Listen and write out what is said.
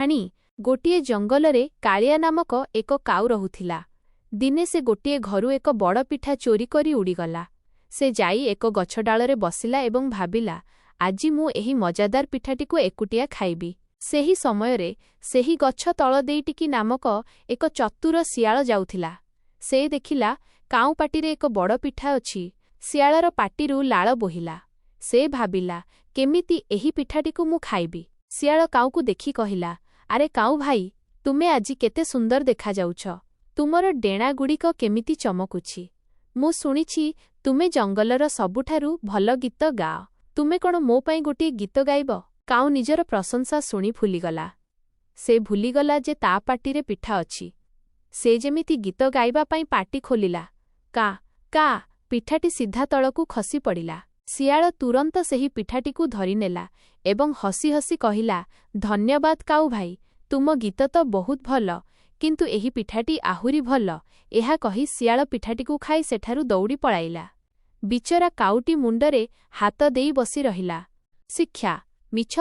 ଆଣି ଗୋଟିଏ ଜଙ୍ଗଲରେ କାଳିଆ ନାମକ ଏକ କାଉ ରହୁଥିଲା। ଦିନେ ସେ ଗୋଟିଏ ଘରୁ ଏକ ବଡ଼ ପିଠା ଚୋରି କରି ଉଡ଼ିଗଲା। ସେ ଯାଇ ଏକ ଗଛ ଡାଳରେ ବସିଲା ଏବଂ ଭାବିଲା, ଆଜି ମୁଁ ଏହି ମଜାଦାର ପିଠାଟିକୁ ଏକୁଟିଆ ଖାଇବି। ସେହି ସମୟରେ ସେହି ଗଛ ତଳ ଦେଇ ଟିକି ନାମକ ଏକ ଚତୁର ଶିଆଳ ଯାଉଥିଲା। ସେ ଦେଖିଲା କାଉ ପାଟିରେ ଏକ ବଡ଼ ପିଠା ଅଛି। ଶିଆଳର ପାଟିରୁ ଲାଳ ବୋହିଲା। ସେ ଭାବିଲା, କେମିତି ଏହି ପିଠାଟିକୁ ମୁଁ ଖାଇବି। ଶିଆଳ କାଉକୁ ଦେଖି କହିଲା, ଆରେ କାଉ ଭାଇ, ତୁମେ ଆଜି କେତେ ସୁନ୍ଦର ଦେଖାଯାଉଛ। ତୁମର ଡେଣାଗୁଡ଼ିକ କେମିତି ଚମକୁଛି। ମୁଁ ଶୁଣିଛି ତୁମେ ଜଙ୍ଗଲର ସବୁଠାରୁ ଭଲ ଗୀତ ଗାଅ। ତୁମେ କ'ଣ ମୋ ପାଇଁ ଗୋଟିଏ ଗୀତ ଗାଇବ? କାଉ ନିଜର ପ୍ରଶଂସା ଶୁଣି ଭୁଲିଗଲା। ସେ ଭୁଲିଗଲା ଯେ ତା ପାଟିରେ ପିଠା ଅଛି। ସେ ଯେମିତି ଗୀତ ଗାଇବା ପାଇଁ ପାଟି ଖୋଲିଲା, କା କା ପିଠାଟି ସିଧା ତଳକୁ ଖସି ପଡ଼ିଲା। ଶିଆଳ ତୁରନ୍ତ ସେହି ପିଠାଟିକୁ ଧରିନେଲା ଏବଂ ହସି ହସି କହିଲା, ଧନ୍ୟବାଦ କାଉ ଭାଇ, ତୁମ ଗୀତ ତ ବହୁତ ଭଲ, କିନ୍ତୁ ଏହି ପିଠାଟି ଆହୁରି ଭଲ। ଏହା କହି ଶିଆଳ ପିଠାଟିକୁ ଖାଇ ସେଠାରୁ ଦୌଡ଼ି ପଳାଇଲା। ବିଚରା କାଉଟି ମୁଣ୍ଡରେ ହାତ ଦେଇ ବସି ରହିଲା। ଶିକ୍ଷା, ମିଛ